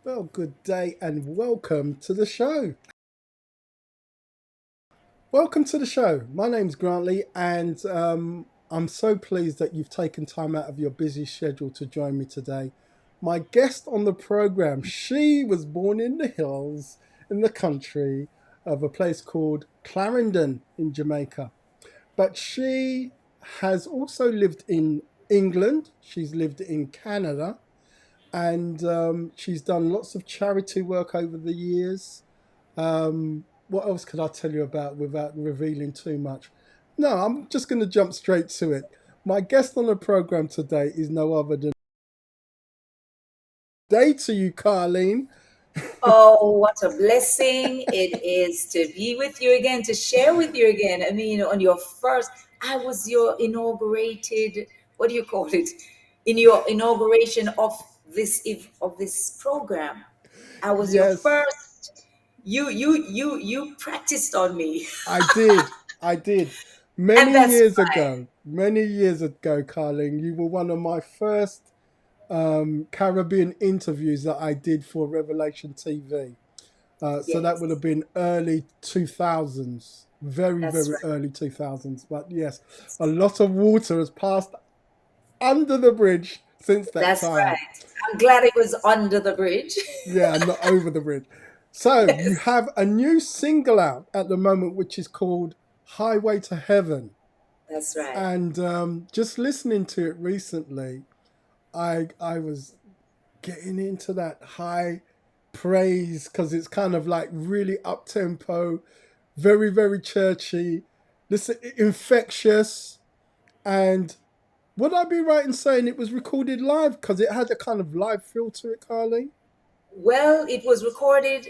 Well, good day and welcome to the show. Welcome to the show. My name's Grantley, and I'm so pleased that you've taken time out of your busy schedule to join me today. My guest on the program, she was born in the hills in the country of a place called Clarendon in Jamaica. But she has also lived in England, she's lived in Canada, and she's done lots of charity work over the years. What else could I tell you about without revealing too much? No, I'm just going to jump straight to it. My guest on the program today is no other than day to you, Carlene. Oh, what a blessing it is to be with you again, to share with you again. I mean, on your first, I was your inaugurated, what do you call it? In your inauguration of this program. I was your Yes, first. You practiced on me. I did. I did. And that's Many years ago, Carlene, you were one of my first Caribbean interviews that I did for Revelation TV. So that would yes, have been early 2000s, very, that's very right. early 2000s. But yes, a lot of water has passed under the bridge since that That's time. right. I'm glad it was under the bridge. Yeah, not over the bridge. So you Yes, have a new single out at the moment, which is called Highway to Heaven. that's right. And just listening to it recently, I was getting into that high praise because it's kind of like really up tempo, very, very churchy, listen, infectious. And would I be right in saying it was recorded live because it had a kind of live feel to it, Carly? Well, it was recorded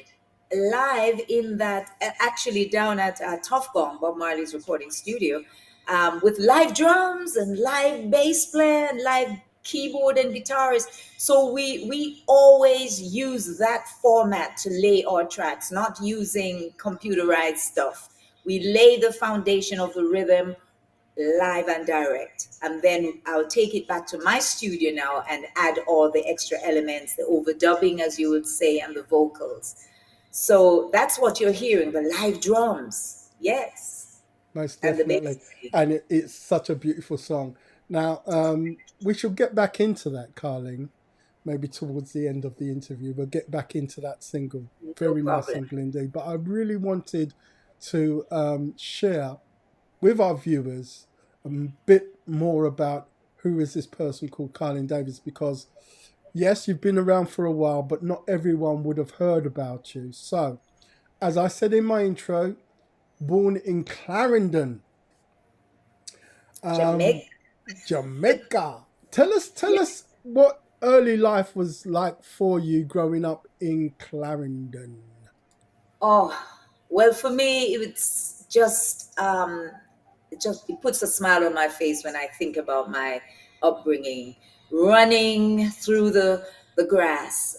live in that, actually down at Tough Gong, Bob Marley's recording studio, with live drums and live bass player and live keyboard and guitars. So we always use that format to lay our tracks, not using computerized stuff. We lay the foundation of the rhythm live and direct. And then I'll take it back to my studio now and add all the extra elements, the overdubbing, as you would say, and the vocals. So that's what you're hearing, the live drums. Yes. Most And the definitely. bass playing. And it's such a beautiful song. Now, we shall get back into that, Carling. Maybe towards the end of the interview, we'll get back into that single. No Very nice problem. single indeed. But I really wanted to share with our viewers a bit more about who is this person called Carlene Davis because yes, you've been around for a while, but not everyone would have heard about you. So, as I said in my intro, born in Clarendon, um, Jamaica. Jamaica. Tell us what early life was like for you growing up in Clarendon. Oh, well, for me, it's just it puts a smile on my face when I think about my upbringing, running through the grass,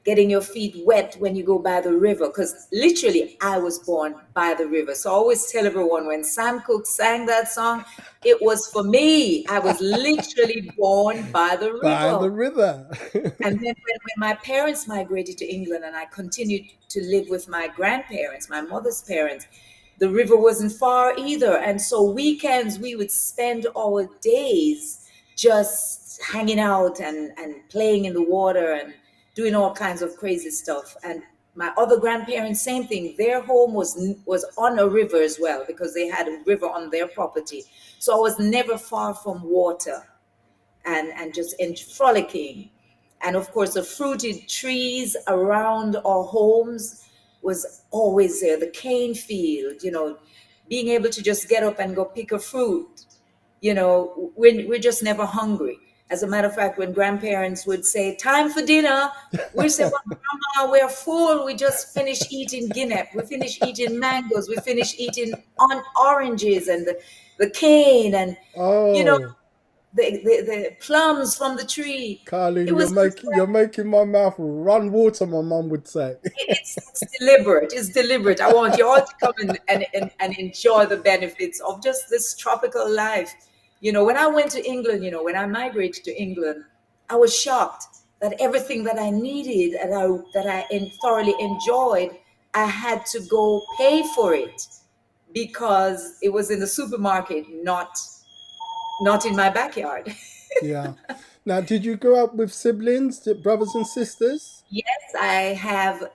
getting your feet wet when you go by the river. Because literally, I was born by the river. So I always tell everyone when Sam Cooke sang that song, it was for me. I was literally born by the By river. the river. And then when my parents migrated to England and I continued to live with my grandparents, my mother's parents, the river wasn't far either. And so weekends we would spend our days just hanging out and playing in the water and doing all kinds of crazy stuff. And my other grandparents, same thing. Their home was on a river as well because they had a river on their property. So I was never far from water and just frolicking. And of course, the fruited trees around our homes was always there. The cane field, being able to just get up and go pick a fruit. We're just never hungry. As a matter of fact, when grandparents would say, "Time for dinner," we say, "But Grandma, we're full. We just finished eating guinea. We finished eating mangoes. We finished eating on oranges and the cane and you know Oh, the plums from the tree." It Carlene, was just you're making my mouth run water, my mum would say. it's deliberate. It's deliberate. I want you all to come and enjoy the benefits of just this tropical life. When I went to England, when I migrated to England, I was shocked that everything that I needed and that I thoroughly enjoyed, I had to go pay for it because it was in the supermarket, not in my backyard. Yeah. Now, did you grow up with siblings, brothers and sisters? Yes, I have.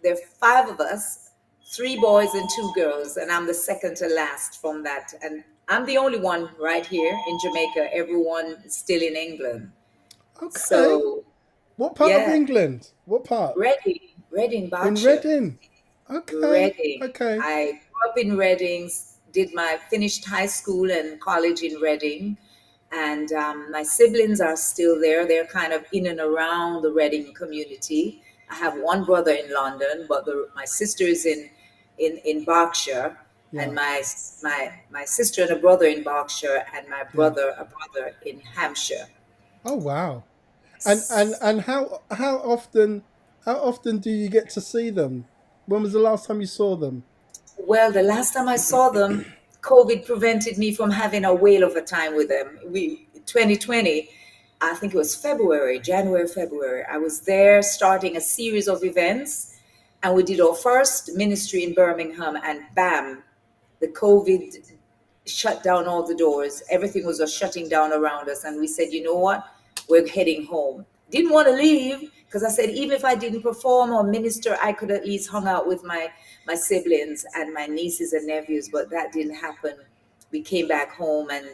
There are five of us, three boys and two girls, and I'm the second to last from that. And I'm the only one right here in Jamaica. Everyone is still in England. Okay. So What part of yeah, England? What part? Reading, In Berkshire. Reading. Okay. Reading. Okay. I grew up in Reading, did my finished high school and college in Reading, and my siblings are still there. They're kind of in and around the Reading community. I have one brother in London, but my sister is in Berkshire, and Yeah. my sister and a brother in Berkshire, and my Yeah. brother a brother in Hampshire. Oh wow. And how often do you get to see them? When was the last time you saw them? Well, the last time I saw them, COVID prevented me from having a whale of a time with them. 2020, I think it was February, January, February. I was there starting a series of events, and we did our first ministry in Birmingham, and bam, the COVID shut down all the doors. Everything was just shutting down around us. And we said, you know what? We're heading home. Didn't want to leave because I said, even if I didn't perform or minister, I could at least hung out with my siblings and my nieces and nephews. But that didn't happen. We came back home, and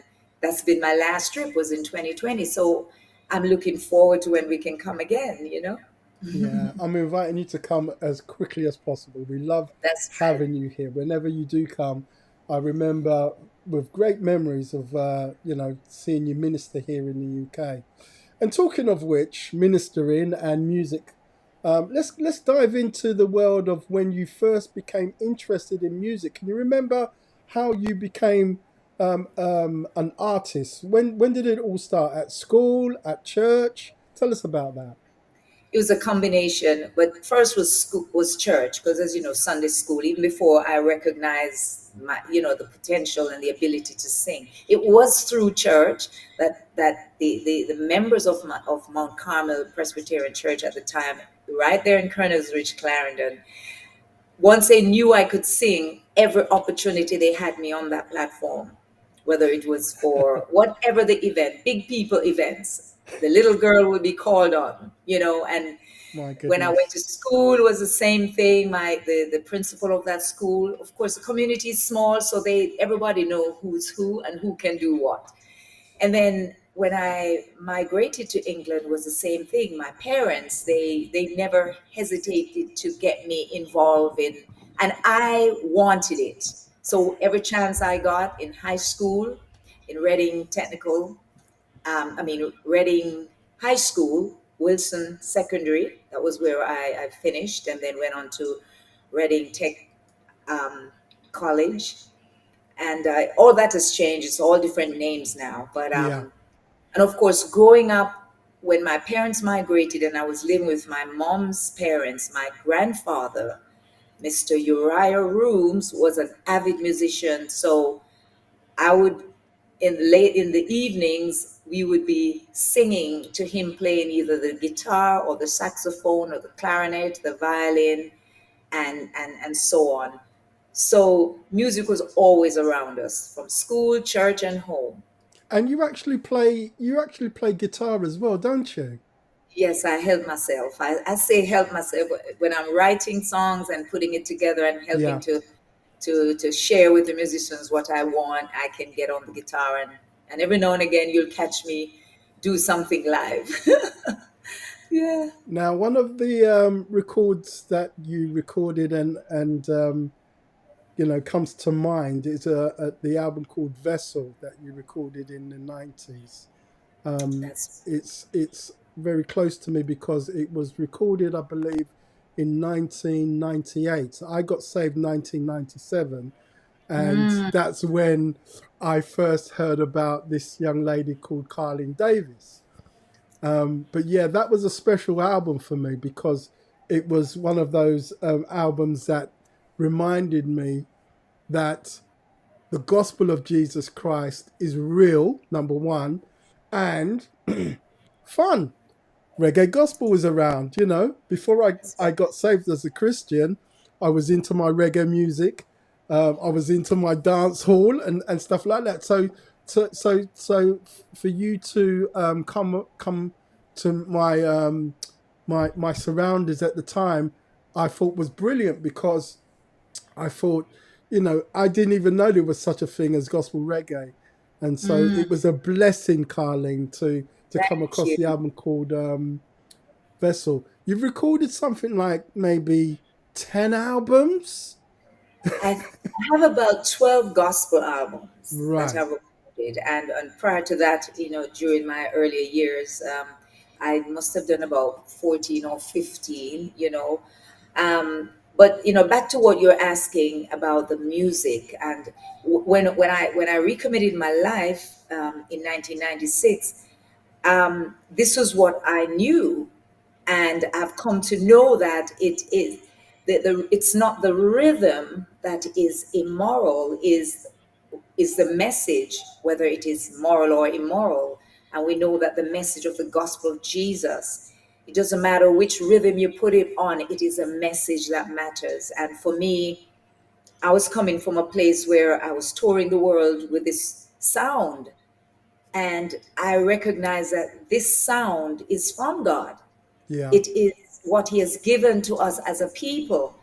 that's been my last trip was in 2020. So I'm looking forward to when we can come again, you know? Yeah, I'm inviting you to come as quickly as possible. We love That's right. having you here. Whenever you do come, I remember with great memories of seeing you minister here in the UK. And talking of which, ministering and music, let's dive into the world of when you first became interested in music. Can you remember how you became an artist? When did it all start? At school? At church? Tell us about that. It was a combination, but first was school, was church, because as you know, Sunday school. Even before I recognized the potential and the ability to sing, it was through church that the members of Mount Carmel Presbyterian Church at the time, right there in Colonel's Ridge, Clarendon, once they knew I could sing, every opportunity they had me on that platform, whether it was for whatever the event, big people events, the little girl would be called on, and My when I went goodness. to school, it was the same thing. The principal of that school, of course, the community is small, so everybody know who's who and who can do what. And then when I migrated to England was the same thing. My parents, they never hesitated to get me involved in, and I wanted it. So every chance I got in high school, in Reading Technical, Reading High School, Wilson Secondary, that was where I finished, and then went on to Reading Tech um, College. And all that has changed. It's all different names now. But Yeah. and of course, growing up, when my parents migrated and I was living with my mom's parents, my grandfather, Mr. Uriah Rooms, was an avid musician. So I would, late in the evenings, we would be singing to him, playing either the guitar or the saxophone or the clarinet, the violin, and so on. So music was always around us from school, church, and home. And you actually play guitar as well, don't you? Yes, I help myself. I say help myself when I'm writing songs and putting it together and helping Yeah. to share with the musicians what I want. I can get on the guitar, and every now and again you'll catch me do something live. Yeah. Now, one of the records that you recorded and comes to mind is the album called Vessel that you recorded in the 90s. That's It's very close to me because it was recorded, I believe, in 1998. I got saved 1997, and mm, that's when I first heard about this young lady called Carlene Davis. But yeah, that was a special album for me because it was one of those albums that reminded me that the gospel of Jesus Christ is real, number one, and fun. reggae gospel was around. Before I got saved as a Christian, I was into my reggae music. I was into my dance hall and stuff like that. So for you to come to my surroundings at the time, I thought was brilliant, because I thought, I didn't even know there was such a thing as gospel reggae. And so Mm, it was a blessing, Carlene, to come thank across the you. album called Vessel. You've recorded something like maybe 10 albums? I have about 12 gospel albums that Right. I've recorded. And prior to that, during my earlier years, I must have done about 14 or 15, but back to what you're asking about the music. And when I recommitted my life in 1996, this was what I knew, and I've come to know that it's not the rhythm that is immoral, is the message, whether it is moral or immoral. And we know that the message of the gospel of Jesus, it doesn't matter which rhythm you put it on, it is a message that matters. And for me, I was coming from a place where I was touring the world with this sound, and I recognize that this sound is from God. Yeah. It is what He has given to us as a people.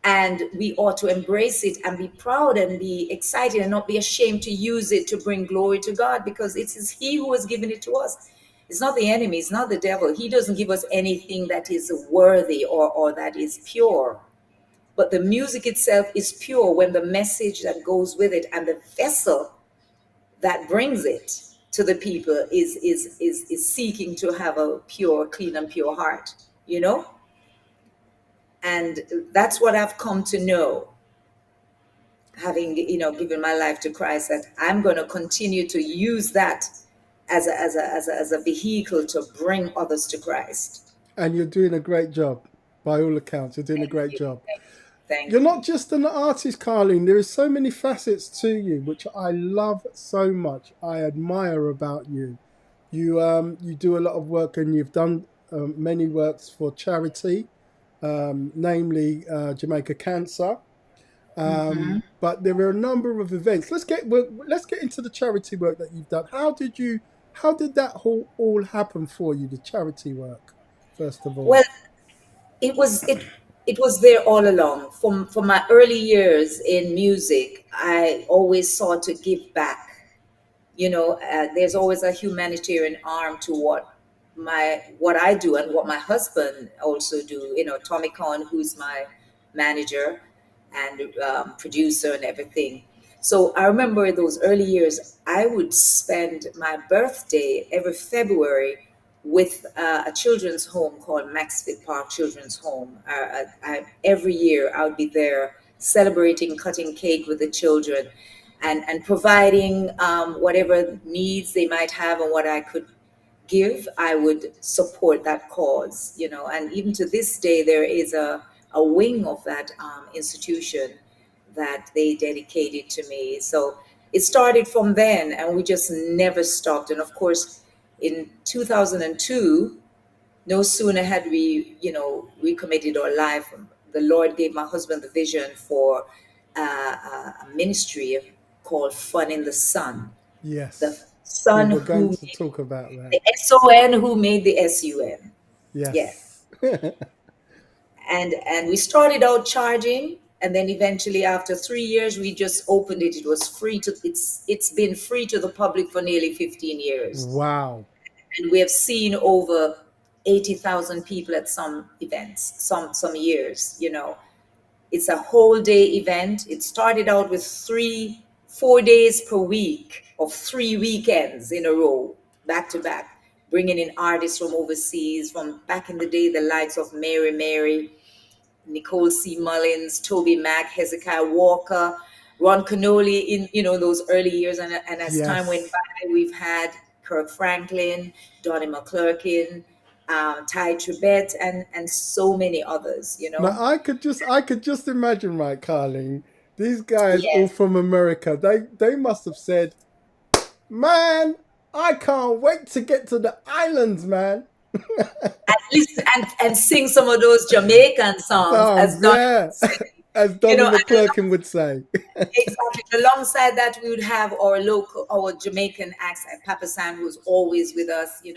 And we ought to embrace it and be proud and be excited and not be ashamed to use it to bring glory to God, because it is He who has given it to us. It's not the enemy, it's not the devil. He doesn't give us anything that is worthy or that is pure. But the music itself is pure when the message that goes with it and the vessel that brings it to the people is seeking to have a pure, clean, and pure heart, you know? And that's what I've come to know, having given my life to Christ, that I'm going to continue to use that as a vehicle to bring others to Christ. And you're doing a great job. By all accounts, you're doing a Thank great you. job. You're Thank you. not just an artist, Carlene. There is so many facets to you, which I love so much. I admire about you. You do a lot of work, and you've done many works for charity, namely Jamaica Cancer. But there are a number of events. Let's get into the charity work that you've done. How did that all happen for you? The charity work, first of all. Well, it was there all along. From my early years in music, I always sought to give back. There's always a humanitarian arm to what I do and what my husband also do. Tommy Cohn, who's my manager and producer and everything. So I remember those early years, I would spend my birthday every February with a children's home called Maxfield Park Children's Home. Every year I would be there celebrating, cutting cake with the children, and providing whatever needs they might have and what I could give, I would support that cause. And even to this day, there is a wing of that institution that they dedicated to me. So it started from then, and we just never stopped. And of course, in 2002, no sooner had we, recommitted our life, the Lord gave my husband the vision for a ministry called Fun in the Sun. The Yes, we Sun were going who to talk about that. the SON who made the SUN. Yeah. Yes. And we started out charging, and then eventually after 3 years we just opened it. It was free to it's been free to the public for nearly 15 years. Wow. And we have seen over 80,000 people at some events, some years. It's a whole day event. It started out with 4 days per week of 3 weekends in a row, back to back, bringing in artists from overseas, from back in the day, the likes of Mary, Nicole C. Mullins, Toby Mack, Hezekiah Walker, Ron Canoli in those early years. And as time went Yes. by, we've had Kirk Franklin, Donnie McClurkin, Ty Tribbett, and so many others. Now I could just imagine, right, Carlene, these guys all Yes. from America. They must have said, "Man, I can't wait to get to the islands, man." At least and sing some of those Jamaican songs as Oh, Donny yeah. would sing. As You Donnie know, McClurkin would say. exactly. Alongside that, we would have our Jamaican accent, Papa San, who's always with us. We've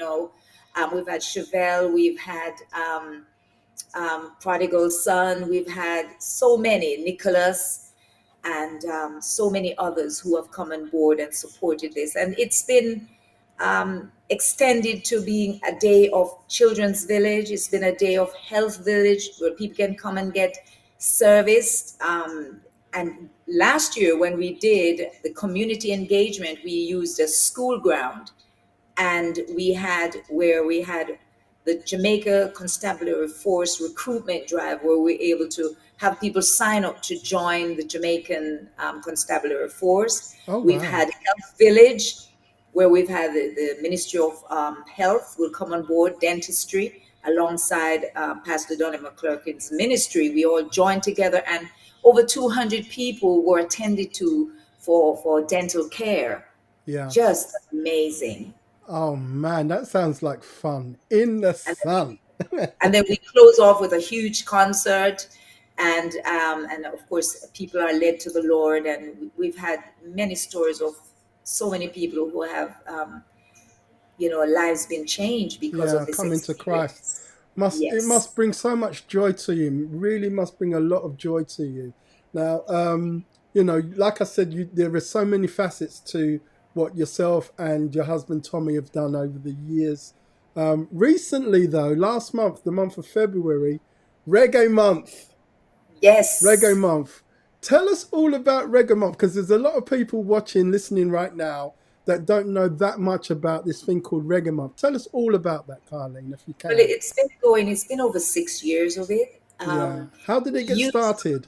had Chevelle, we've had Prodigal Son, we've had so many, Nicholas, and so many others who have come on board and supported this. And it's been extended to being a day of children's village. It's been a day of health village where people can come and get serviced. And last year, when we did the community engagement, we used a school ground, and we had the Jamaica Constabulary Force recruitment drive, where we're able to have people sign up to join the Jamaican Constabulary Force. Oh, We've wow. had Health Village, where we've had the Ministry of Health will come on board, dentistry, alongside Pastor Donnie McClurkin's ministry. We all joined together, and over 200 people were attended to for dental care. Yeah. Just amazing. Oh, man. That sounds like fun. In the And sun. and then we close off with a huge concert, and of course people are led to the Lord, and we've had many stories of so many people who have lives been changed because Yeah, of this coming to Christ. experience. It Yes. must bring so much joy to you. Really must bring a lot of joy to you. Now, like I said, there are so many facets to what yourself and your husband Tommy have done over the years. Recently, though, last month, the month of February, Reggae Month. Reggae Yes. Month. Tell us all about Reggae Month, because there's a lot of people watching, listening right now that don't know that much about this thing called Reggae Month. Tell us all about that, Carlene, if you Well, can. it's been over 6 years of it. Yeah. How did We it get used started?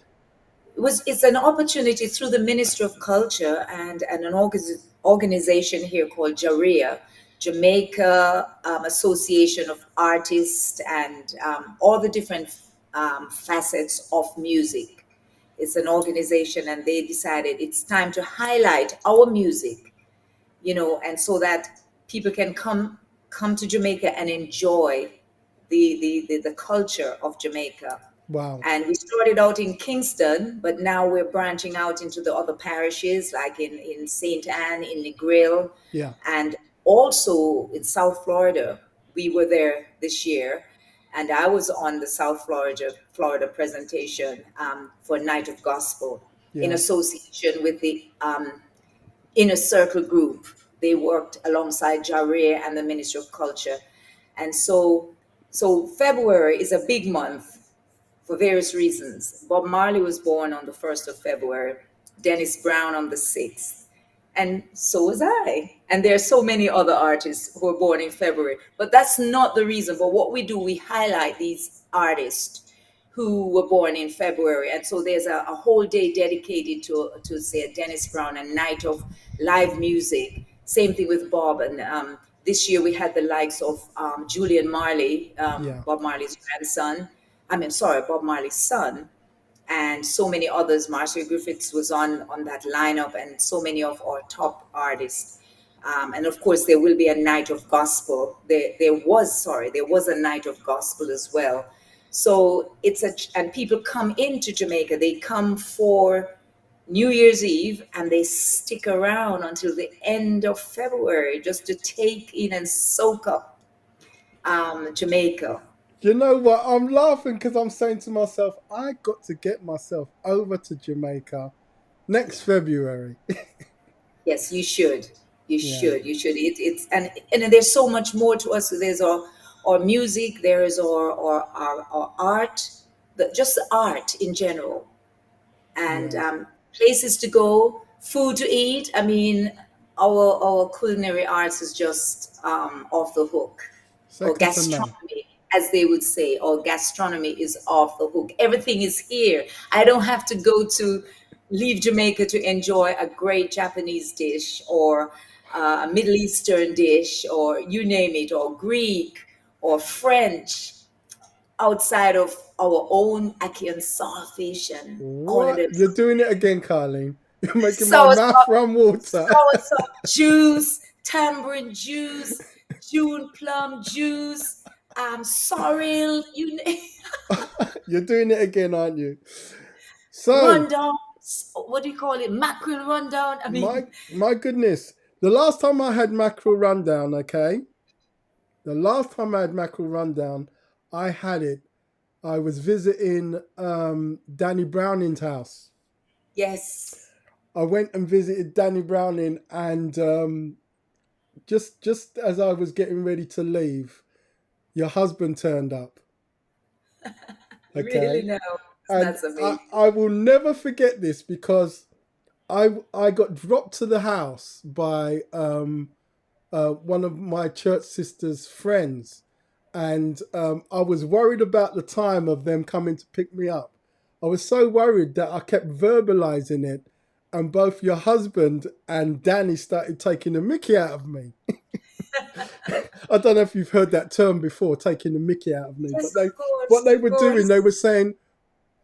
it's an opportunity through the Ministry of Culture and an organization here called JARIA, Jamaica Association of Artists, and all the different facets of music. It's an organization, and they decided it's time to highlight our music, and so that people can come to Jamaica and enjoy the culture of Jamaica. Wow. And we started out in Kingston, but now we're branching out into the other parishes, like in St. Anne, in Negril, Yeah. and also in South Florida. We were there this year, and I was on the South Florida presentation for Night of Gospel in Yeah. association with the Inner Circle group. They worked alongside Jarir and the Ministry of Culture, and so February is a big month for various reasons. Bob Marley was born on the 1st of February, Dennis Brown on the 6th, and so was I. And there are so many other artists who were born in February. But that's not the reason. But what we do, we highlight these artists who were born in February. And so there's a whole day dedicated to say, Dennis Brown, a night of live music. Same thing with Bob. And this year we had the likes of Julian Marley, Yeah. Bob Marley's grandson. Bob Marley's son, and so many others. Marcia Griffiths was on that lineup, and so many of our top artists. And of course, there will be a night of gospel. There was a night of gospel as well. So and people come into Jamaica. They come for New Year's Eve, and they stick around until the end of February just to take in and soak up Jamaica. You know what? I'm laughing because I'm saying to myself, I got to get myself over to Jamaica next Yeah. February. Yes, you should. You Yeah. should. You should. It's and there's so much more to us. There's our music. There's our art. Just the art in general, and Yeah. places to go, food to eat. I mean, our culinary arts is just off the hook, or Second to none. gastronomy, as they would say, or gastronomy is off the hook. Everything is here. I don't have to go to leave Jamaica to enjoy a great Japanese dish, or a Middle Eastern dish, or you name it, or Greek or French, outside of our own ackee and saltfish and all of What? them. You're doing it again, Carlene. You're making my mouth Soursop, run water. soursop juice, tamarind juice, June plum juice. I'm sorry, you You're doing it again, aren't you? So, rundown. What do you call it? Mackerel rundown. I my mean, my goodness, the last time I had mackerel rundown, okay, the last time I had mackerel rundown, I had it. I was visiting Danny Browning's house. yes. I went and visited Danny Browning, and just as I was getting ready to leave, your husband turned up. Really Okay, now. and That's amazing. I will never forget this because I got dropped to the house by one of my church sister's friends, and I was worried about the time of them coming to pick me up. I was so worried that I kept verbalizing it, and both your husband and Danny started taking the mickey out of me. I don't know if you've heard that term before, taking the mickey out of me, but Yes, they of course, what they of were doing, course. they were saying,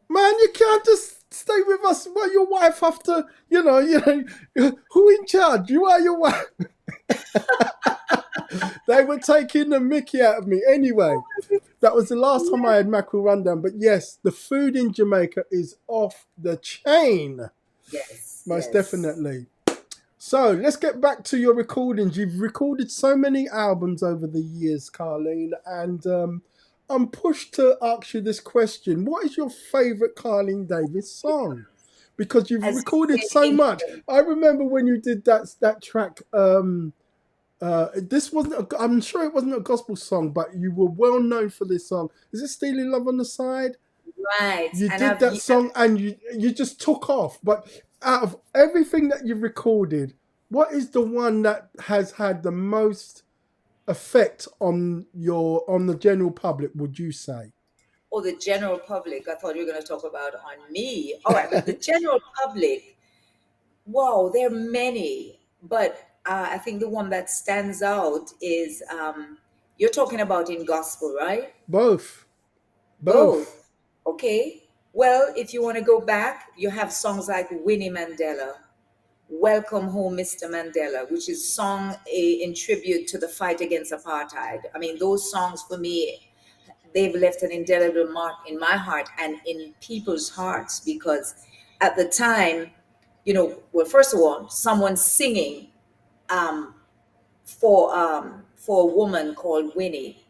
"Man, you can't just stay with us while your wife have to, who in charge? You are your wife." They were taking the mickey out of me. Anyway, that was the last time I had mackerel rundown. But yes, the food in Jamaica is off the chain. Yes, Most yes. definitely. So let's get back to your recordings. You've recorded so many albums over the years, Carlene, and I'm pushed to ask you this question. What is your favourite Carlene Davis song? Because you've As you recorded say, so much. England. I remember when you did that track. This wasn't. I'm sure it wasn't a gospel song, but you were well known for this song. Is it "Stealing Love on the Side"? Right. You And did that song, and you just took off. But out of everything that you've recorded, what is the one that has had the most effect on the general public? Would you say? or the general public, I thought you were going to talk about on me. All right, but the general public, wow, there are many. But I think the one that stands out is you're talking about in gospel, right? Both, both. Both. Okay. Well, if you want to go back, you have songs like Winnie Mandela, Welcome Home, Mr. Mandela, which is song in tribute to the fight against apartheid. I mean, those songs for me, they've left an indelible mark in my heart and in people's hearts because at the time, well, first of all, someone singing um, for a woman called Winnie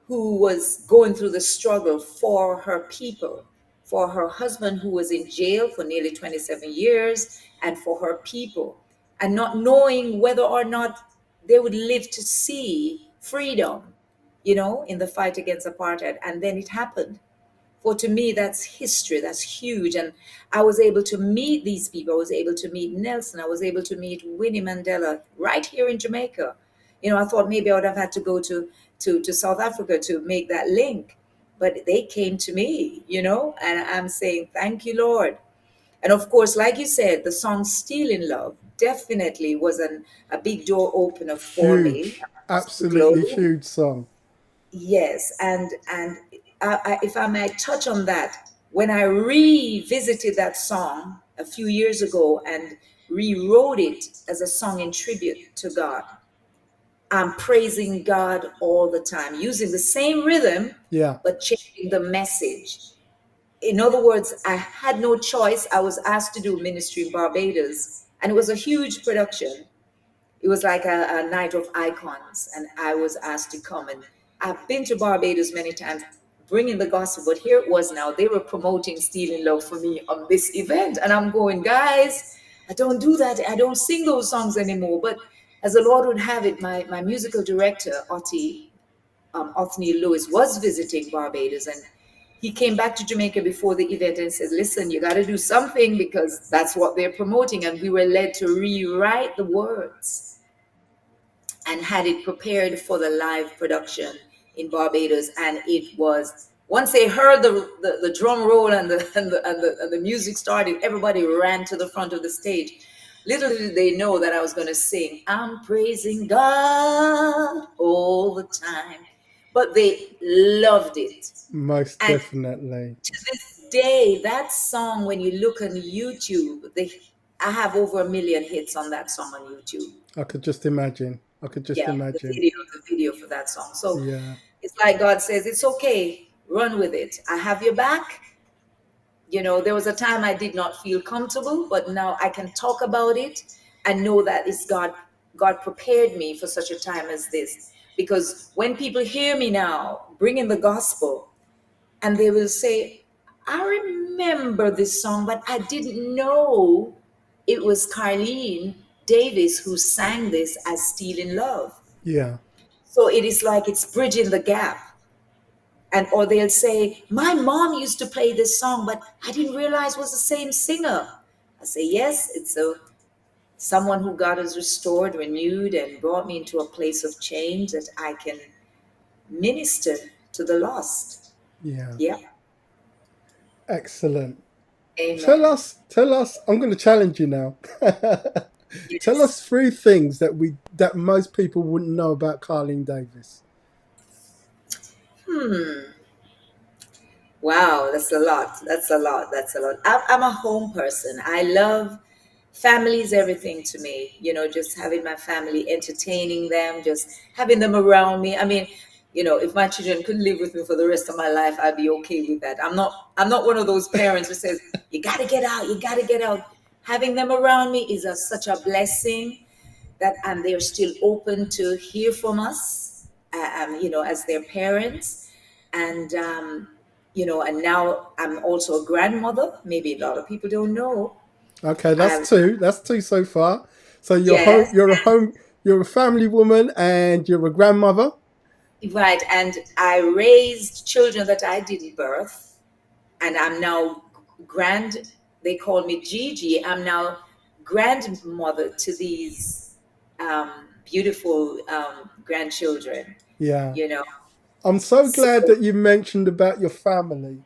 who was going through the struggle for her people, for her husband who was in jail for nearly 27 years, and for her people, and not knowing whether or not they would live to see freedom, in the fight against apartheid. And then it happened. For to me, that's history, that's huge. And I was able to meet these people. I was able to meet Nelson. I was able to meet Winnie Mandela right here in Jamaica. I thought maybe I would have had to go to South Africa to make that link. But they came to me, and I'm saying, thank you, Lord. And of course, like you said, the song Still in Love definitely was a big door opener for me Huge, across the absolutely globe. huge song. Yes, and if I might touch on that, when I revisited that song a few years ago and rewrote it as a song in tribute to God, I'm praising God all the time, using the same rhythm, Yeah, but changing the message. In other words, I had no choice. I was asked to do ministry in Barbados, and it was a huge production. It was like a night of icons, and I was asked to come. And I've been to Barbados many times bringing the gospel, but here it was now. They were promoting Stealing Love for me on this event. And I'm going, guys, I don't do that. I don't sing those songs anymore. But as the Lord would have it, my musical director, Othniel Lewis, was visiting Barbados, and he came back to Jamaica before the event and said, listen, you got to do something because that's what they're promoting. And we were led to rewrite the words and had it prepared for the live production in Barbados. And it was, once they heard the drum roll and the music started, everybody ran to the front of the stage. Little did they know that I was going to sing, I'm praising God all the time. But they loved it. most And definitely. to this day, that song, when you look on YouTube, I have over 1 million hits on that song on YouTube. I could just imagine. I could just Yeah, imagine. the video for that song. So Yeah. It's like God says, it's okay, run with it. I have your back. There was a time I did not feel comfortable, but now I can talk about it and know that it's God. God prepared me for such a time as this. Because when people hear me now bringing the gospel, and they will say, I remember this song, but I didn't know it was Carlene Davis who sang this as Still in Love. Yeah. So it is like it's bridging the gap. And or they'll say, my mom used to play this song, but I didn't realize was the same singer. I say, yes, it's a someone who God has restored, renewed, and brought me into a place of change that I can minister to the lost. Yeah. Yeah. Excellent. Amen. Tell us, I'm going to challenge you now. Tell Yes. us three things that most people wouldn't know about Carlene Davis. Hmm. Wow, that's a lot. That's a lot. That's a lot. I'm a home person. I love families, everything to me. Just having my family, entertaining them, just having them around me. I mean, if my children could live with me for the rest of my life, I'd be okay with that. I'm not one of those parents who says, you gotta get out, you gotta get out. Having them around me is such a blessing that and they're still open to hear from us, as their parents. And now I'm also a grandmother. Maybe a lot of people don't know. Okay, that's I two. That's two so far. So you're home. Yes, You're a home. You're a family woman, and you're a grandmother. right. And I raised children that I didn't birth, and I'm now grand. They call me Gigi. I'm now grandmother to these beautiful grandchildren. Yeah. You know, I'm so so glad that you mentioned about your family.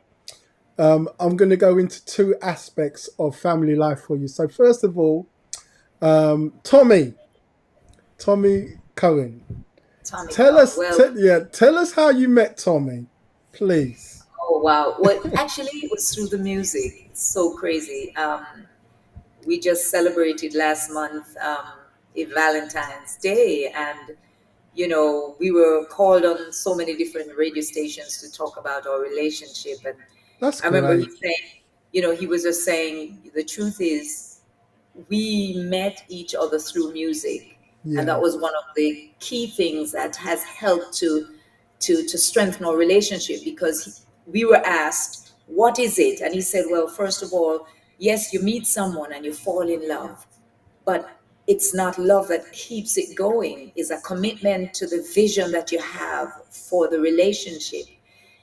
I'm going to go into two aspects of family life for you. So first of all, Tommy Cohen. Tommy come. Well, Tell us how you met Tommy, please. oh wow. Well, actually, it was through the music. It's so crazy. We just celebrated last month a Valentine's Day, and we were called on so many different radio stations to talk about our relationship. And That's I remember he great. saying, he was just saying, the truth is, we met each other through music, and that Yeah, was one of the key things that has helped to strengthen our relationship, because we were asked, what is it? And he said, well, first of all, yes, you meet someone and you fall in love, but it's not love that keeps it going. It's a commitment to the vision that you have for the relationship,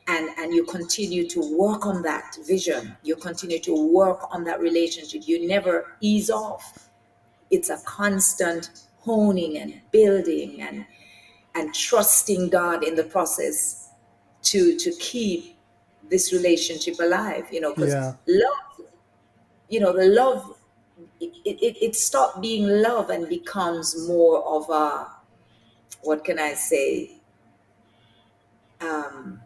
and you continue to work on that vision, you continue to work on that relationship, you never ease off. It's a constant honing and building and trusting God in the process to keep this relationship alive, because yeah, the love, it stopped being love and becomes more of a, what can I say, um,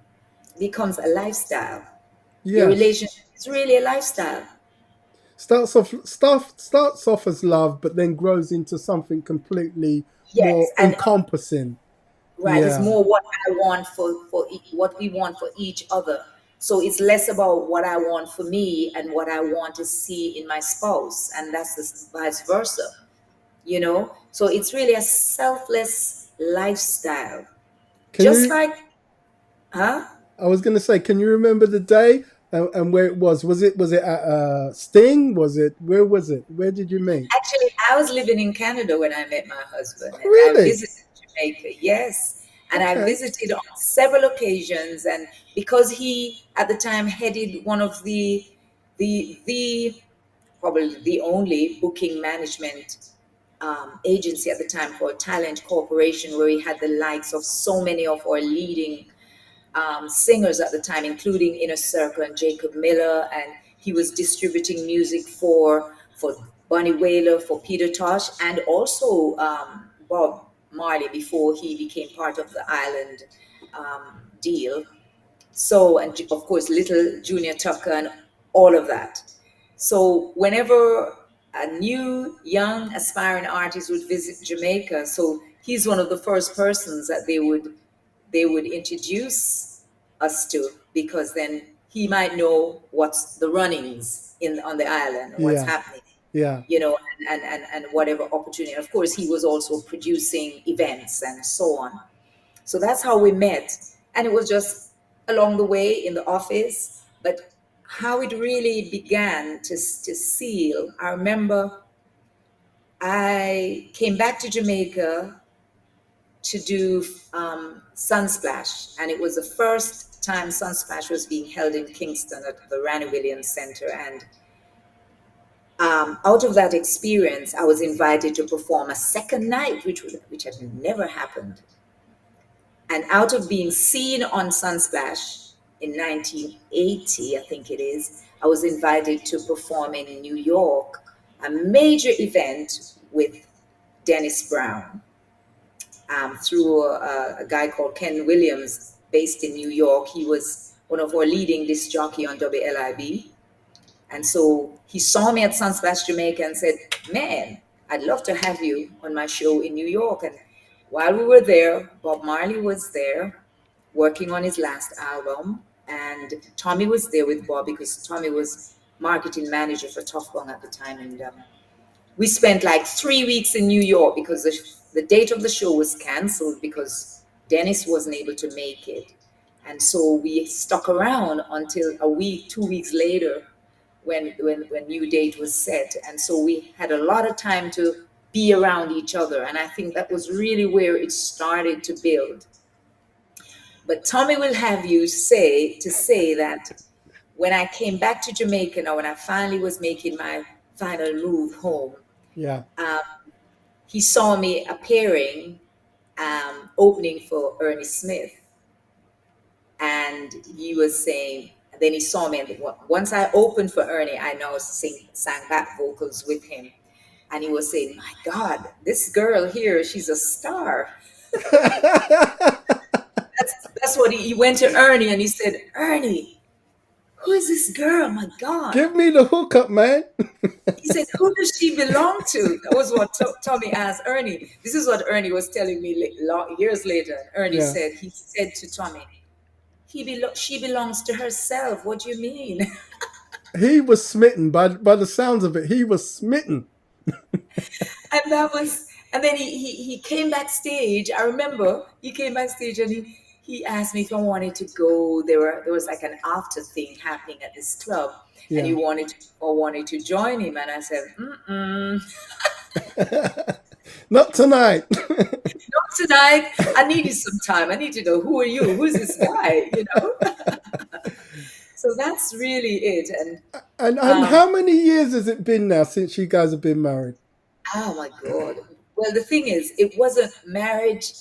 becomes a lifestyle. Your yes. relationship is really a lifestyle. Starts off as love, but then grows into something completely Yes, more and encompassing. right, it's Yeah, more what I want what we want for each other. So it's less about what I want for me and what I want to see in my spouse, and that's the vice versa. So it's really a selfless lifestyle, can just you? like, huh? I was going to say, can you remember the day and where it was? Was it at Sting? Where was it? Where did you meet? Actually, I was living in Canada when I met my husband, Oh, and I really? visited Jamaica. Yes, and I Okay. visited on several occasions. And because he at the time headed one of the probably the only booking management agency at the time, for Talent Corporation, where he had the likes of so many of our leading singers at the time, including Inner Circle and Jacob Miller, and he was distributing music for Bunny Wailer, for Peter Tosh, and also Bob Marley before he became part of the Island deal. So, and of course, Little Junior Tucker and all of that. So, whenever a new, young, aspiring artist would visit Jamaica, so he's one of the first persons that they would they would introduce us to, because then he might know what's the runnings in on the island, what's Yeah. happening, Yeah. and whatever opportunity. Of course, he was also producing events and so on. So that's how we met. And it was just along the way in the office. But how it really began to seal, I remember I came back to Jamaica to do Sunsplash. And it was the first time Sunsplash was being held in Kingston at the Ranny Williams Center. And out of that experience, I was invited to perform a second night, which had never happened. And out of being seen on Sunsplash in 1980, I think it is, I was invited to perform in New York, a major event with Dennis Brown, through a guy called Ken Williams, based in New York. He was one of our leading disc jockey on WLIB. And so he saw me at Sunsplash Jamaica and said, "Man, I'd love to have you on my show in New York." And while we were there, Bob Marley was there working on his last album. And Tommy was there with Bob because Tommy was marketing manager for Tough Bong at the time. And we spent like 3 weeks in New York because the date of the show was canceled because Dennis wasn't able to make it. And so we stuck around until a week, 2 weeks later, when new date was set. And so we had a lot of time to be around each other. And I think that was really where it started to build. But Tommy will have you say that when I came back to Jamaica now, when I finally was making my final move home, Yeah. he saw me appearing, opening for Ernie Smith. And he was saying, and then he saw me, and once I opened for Ernie, I now sang back vocals with him. And he was saying, "My God, this girl here, she's a star." That's what he went to Ernie and he said, "Ernie, who is this girl? My God." Give me the hookup, man. He said, "Who does she belong to?" That was what Tommy asked Ernie. This is what Ernie was telling me years later. Ernie Yeah. said, he said to Tommy, she belongs to herself. What do you mean? He was smitten by the sounds of it. He was smitten. And that was, and then he came backstage. I remember he came backstage and he asked me if I wanted to go. There was like an after thing happening at this club, and he Yeah. wanted to join him. And I said, "Mm-mm, Not tonight. not tonight. I needed some time. I need to know, who are you? Who's this guy? You know." So that's really it. And And um, how many years has it been now since you guys have been married? oh my God. Well, the thing is, it wasn't marriage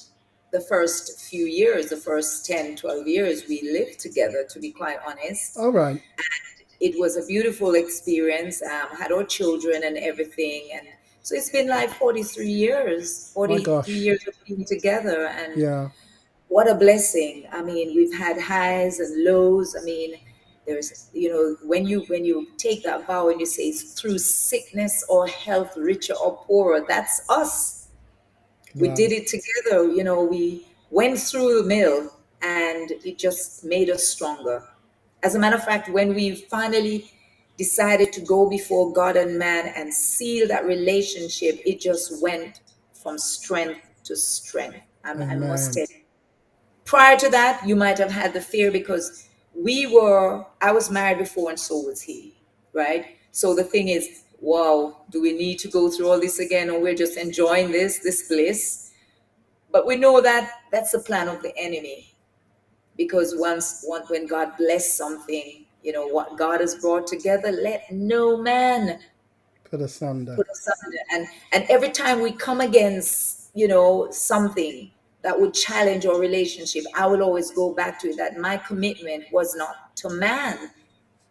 the first few years, the first 10, 12 years we lived together, to be quite honest. All right. It was a beautiful experience, had our children and everything. And so it's been like 43 years, My 43 gosh. years of being together. And Yeah. what a blessing. I mean, we've had highs and lows. I mean, there's, when you take that vow and you say it's through sickness or health, richer or poorer, that's us. We did Wow. it together. We went through the mill and it just made us stronger. As a matter of fact, when we finally decided to go before God and man and seal that relationship, it just went from strength to strength. I must Amen. tell you. Prior to that, you might have had the fear because I was married before and so was he, right? So the thing is, wow, do we need to go through all this again, or we're just enjoying this bliss? But we know that that's the plan of the enemy, because when God bless something, what God has brought together, let no man Put asunder. put asunder. And every time we come against, something that would challenge our relationship, I will always go back to it, that my commitment was not to man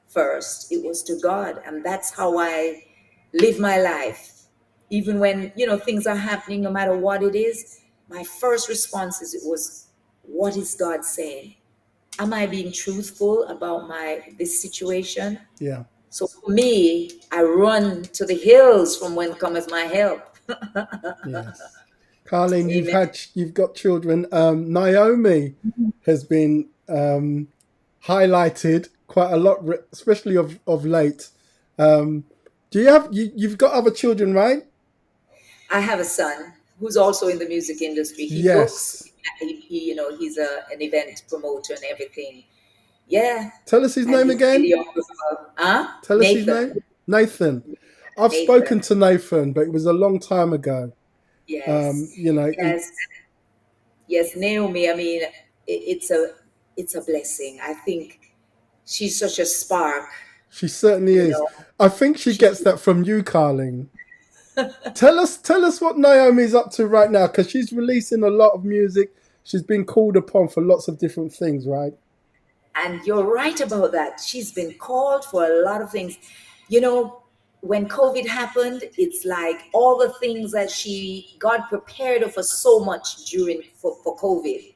first, it was to God. And that's how I live my life. Even when, things are happening, no matter what it is, my first response is, it was, what is God saying? Am I being truthful about this situation? Yeah. So for me, I run to the hills from when cometh my help. Yes. Carlene, Amen. you've got children. Naomi has been highlighted quite a lot, especially of late. Um, do you have you've got other children, right? I have a son who's also in the music industry. He books. Yes. He's an event promoter and everything. Yeah, Tell us his and name he's a again. videographer. Huh? Tell us his Nathan. name. Nathan. I've spoken Nathan. to Nathan, but it was a long time ago. Yes. You know, Yes. Yes. Naomi. I mean, it's a blessing. I think she's such a spark. she certainly You is. know, I think she she. gets that from you, Carlene. Tell us what Naomi's up to right now, because she's releasing a lot of music. She's been called upon for lots of different things, right? And you're right about that. She's been called for a lot of things. You know, when COVID happened, it's like all the things that God prepared her for so much for COVID.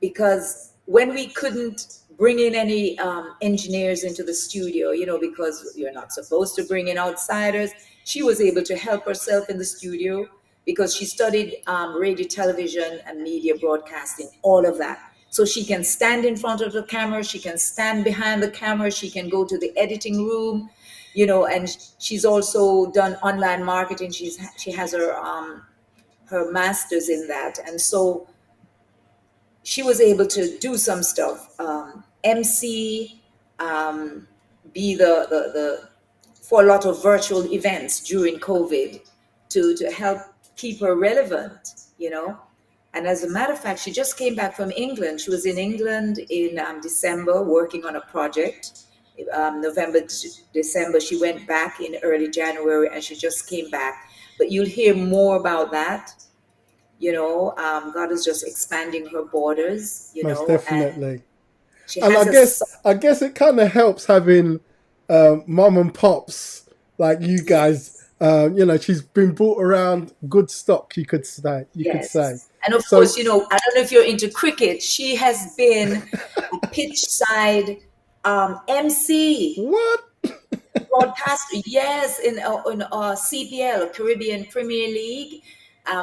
Because when we couldn't bring in any engineers into the studio, because you're not supposed to bring in outsiders, she was able to help herself in the studio because she studied radio, television, and media broadcasting, all of that. So she can stand in front of the camera, she can stand behind the camera, she can go to the editing room, and she's also done online marketing. She has her master's in that, and so she was able to do some stuff, MC, um, be the for a lot of virtual events during COVID to help keep her relevant, And as a matter of fact, she just came back from England. She was in England in December working on a project. November, December, she went back in early January and she just came back. But you'll hear more about that. God is just expanding her borders, Most and definitely. she And has I guess it kind of helps having mom and pops like you guys. yes, She's been brought around good stock. You could say. You could say. yes. And of So course, I don't know if you're into cricket. She has been a pitch side MC. what? Broadcaster, yes, in CPL, Caribbean Premier League,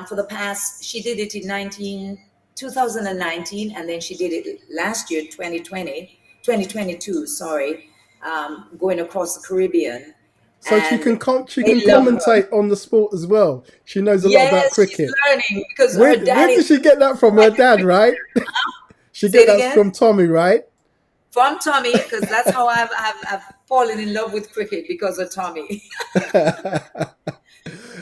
for the past. She did it in 2019, and then she did it last year, 2022. Sorry, going across the Caribbean, So and she they can love her. commentate on the sport as well. She knows a lot about Yes, she's cricket. learning because her Where dad is did she get that from? Her quite a dad, cricket. right? She Say get it that again. from Tommy, right? From Tommy, because that's how I've fallen in love with cricket because of Tommy.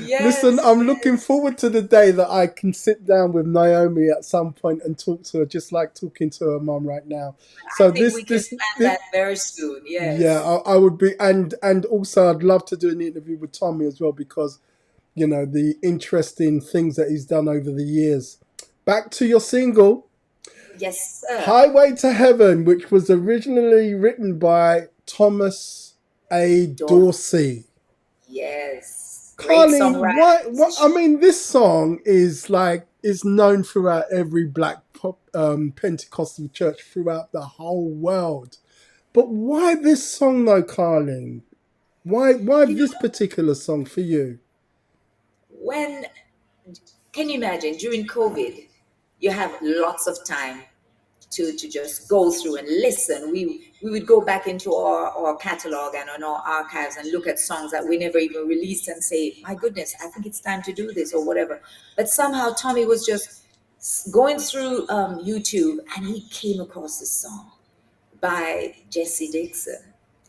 Listen, Yes, I'm looking yes. forward to the day that I can sit down with Naomi at some point and talk to her, just like talking to her mom right now. I So think we can plan this that very soon. yeah, Yes. I would be, and also I'd love to do an interview with Tommy as well because the interesting things that he's done over the years. Back to your single, Yes, sir. Highway to Heaven, which was originally written by Thomas A. Dorothy. Dorsey. Yes. Great Carlene, what I songwriters. mean, this song is known throughout every black pop, Pentecostal church throughout the whole world. But why this song though, Carlene? Why You this know, particular song for you? when can you imagine during COVID, you have lots of time to just go through and listen. We would go back into our catalog and on our archives and look at songs that we never even released and say, my goodness, I think it's time to do this or whatever. But somehow Tommy was just going through YouTube and he came across this song by Jesse Dixon.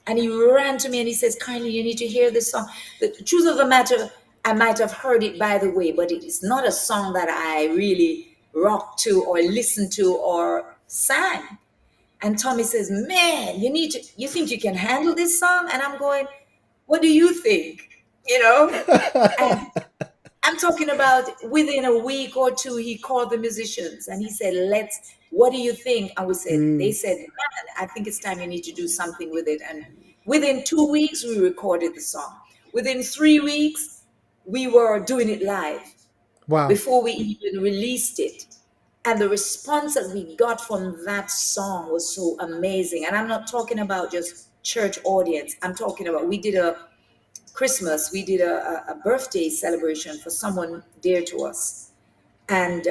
And he ran to me and he says, Kylie, you need to hear this song. The truth of the matter, I might have heard it by the way, but it is not a song that I really rocked to or listened to or sang. And Tommy says, man, you think you can handle this song? And I'm going, what do you think? You know? And I'm talking about within a week or two, he called the musicians and he said, what do you think? And they Mm, said, man, I think it's time you need to do something with it. And within 2 weeks, we recorded the song. Within 3 weeks, we were doing it live wow. before we even released it. And the response that we got from that song was so amazing. And I'm not talking about just church audience. I'm talking about, we did a birthday celebration for someone dear to us. And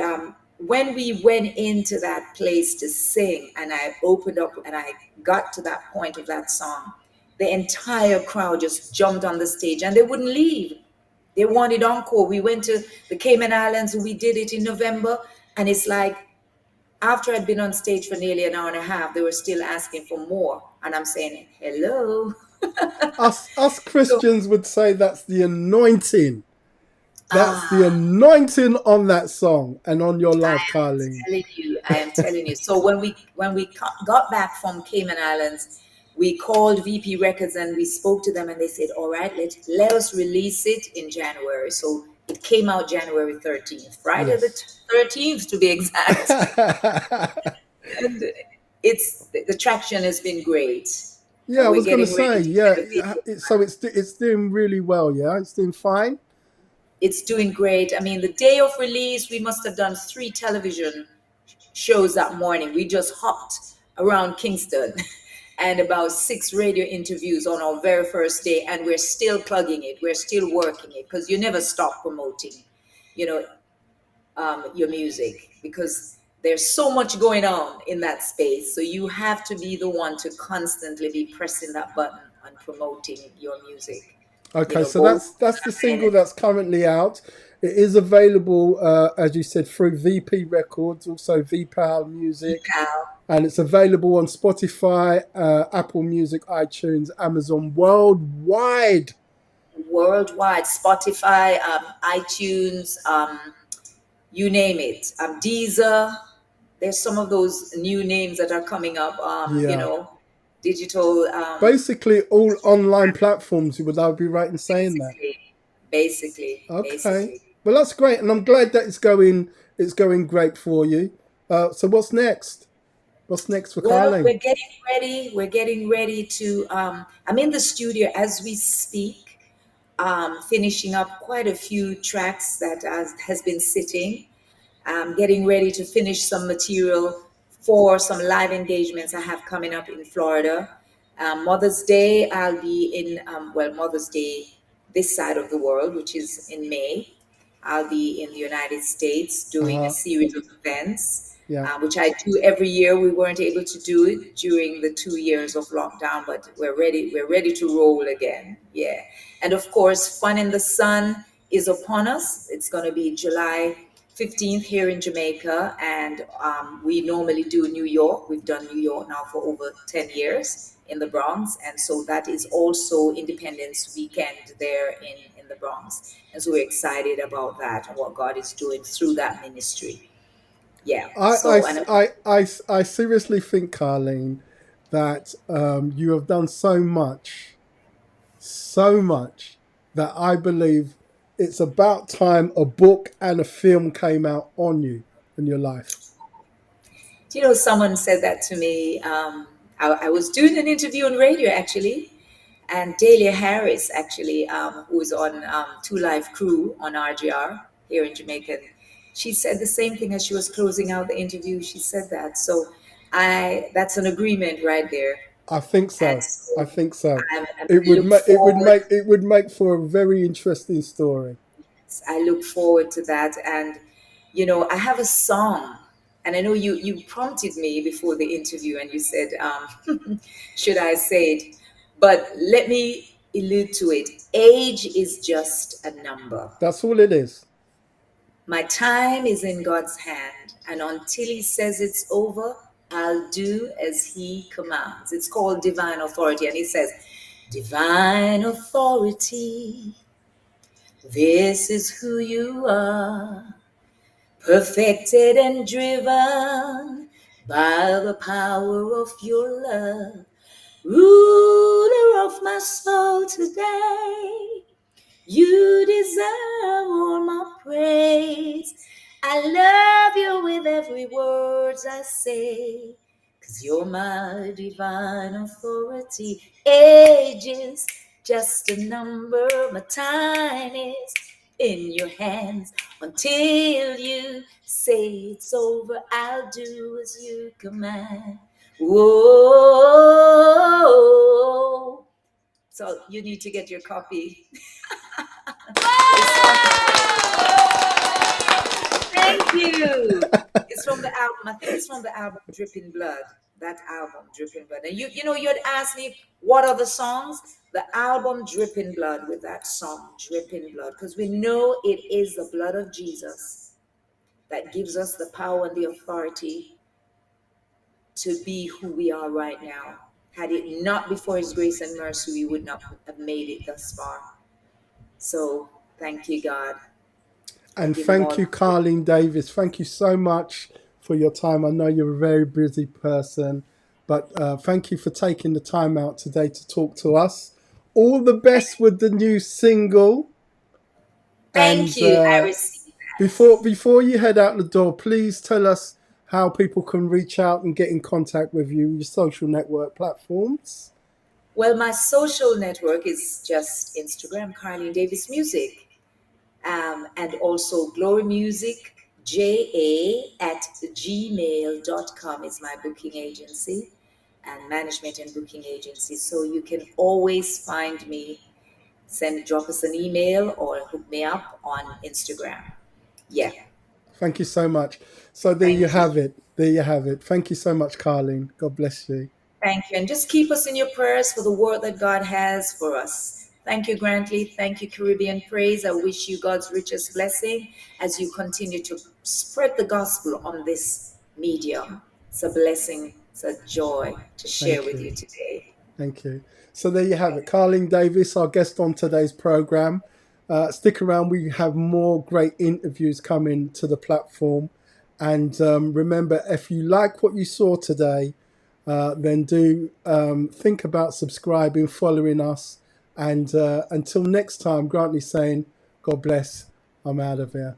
when we went into that place to sing, and I opened up and I got to that point of that song, the entire crowd just jumped on the stage and they wouldn't leave. They wanted encore. We went to the Cayman Islands. We did it in November. And it's like, after I'd been on stage for nearly an hour and a half, they were still asking for more. And I'm saying, hello. Us So, Christians would say that's the anointing. That's the ah, anointing on that song and on your life, Carlene. telling you, I am telling you. So got back from Cayman Islands, we called VP Records and we spoke to them, and they said, "All right, let us release it in January." So it came out January 13th, Friday the Yes. 13th to be exact. And the traction has been great, Yeah, and I we're was going to getting say, ready to yeah. get the video. So it's doing really well. Yeah, it's doing fine. It's doing great. I mean, the day of release, we must have done 3 television shows that morning. We just hopped around Kingston and about 6 radio interviews on our very first day, and we're still plugging it. We're still working it because you never stop promoting, you know, your music, because there's so much going on in that space. So you have to be the one to constantly be pressing that button and promoting your music. Okay, so Both that's the online single and that's currently out. It is available, as you said, through VP Records, also VPAL Music, PayPal. and it's available on Spotify, Apple Music, iTunes, Amazon, worldwide. Worldwide, Spotify, iTunes, you name it, Deezer. There's some of those new names that are coming up, Yeah, digital, basically all online platforms. Would I be right in saying that? basically, basically, Okay, basically. well that's great, and I'm glad that it's going great for you. So what's next? What's next for Well, Carlene? we're getting ready. We're getting ready to. I'm in the studio as we speak, finishing up quite a few tracks that has been sitting. Getting ready to finish some material for some live engagements I have coming up in Florida. Mother's Day, I'll be in, Mother's Day this side of the world, which is in May. I'll be in the United States Uh doing a huh. series of events, Yeah. which I do every year. We weren't able to do it during the 2 years of lockdown, but we're ready. We're ready to roll again. Yeah, and of course, Fun in the Sun is upon us. It's going to be July 15th here in Jamaica, and we normally do New York. We've done New York now for over 10 years in the Bronx, and so that is also Independence Weekend there in the Bronx. And so we're excited about that and what God is doing through that ministry. Yeah. I, So, and I seriously think, Carlene, that you have done so much that I believe it's about time a book and a film came out on you and your life. someone said that to me. I was doing an interview on radio actually, and Dahlia Harris, actually, who's on Two Live Crew on RGR here in Jamaica, she said the same thing as she was closing out the interview. She said that. So that's an agreement right there. I think And so. I so think so. I It would look make it would forward. make it would make for a very interesting story. I look forward to that. And I have a song, and I know you prompted me before the interview, and you said, should I say it? But let me allude to it. Age is just a number. That's all it is. My time is in God's hand, and until He says it's over, I'll do as He commands. It's called divine authority, and He says, divine authority, this is who you are, perfected and driven by the power of your love, ruler of my soul today. You deserve all my praise. I love you with every word I say, 'cause you're my divine authority. Age is just a number, my time is in your hands. Until you say it's over, I'll do as you command. Whoa. So you need to get your copy. Thank you. It's from the album. I think it's from the album Dripping Blood. That album, Dripping Blood. And you'd ask me what are the songs? The album Dripping Blood with that song, Dripping Blood, because we know it is the blood of Jesus that gives us the power and the authority to be who we are right now. Had it not been for his grace and mercy, we would not have made it thus far. So thank you, God. I And give him thank all. you, Carlene Davis. Thank you so much for your time. I know you're a very busy person, but thank you for taking the time out today to talk to us. All the best with the new single. Thank And you. I receive that. before you head out the door, please tell us how people can reach out and get in contact with you, your social network platforms. Well, my social network is just Instagram, Carlene Davis Music, and also Glory Music, ja@gmail.com is my booking agency and management and booking agency. So you can always find me, drop us an email or hook me up on Instagram. Yeah, Thank you so much. So there you thank you. have it. There you have it. Thank you so much, Carlene. God bless you. Thank you. And just keep us in your prayers for the work that God has for us. Thank you, Grantley. Thank you, Caribbean Praise. I wish you God's richest blessing as you continue to spread the gospel on this medium. It's a blessing, it's a joy to share Thank with you. you today. Thank you. So there you have it. Carlene Davis, our guest on today's program. Stick around. We have more great interviews coming to the platform. And remember, if you like what you saw today, then do think about subscribing, following us. And until next time, Grantley saying, God bless. I'm out of here.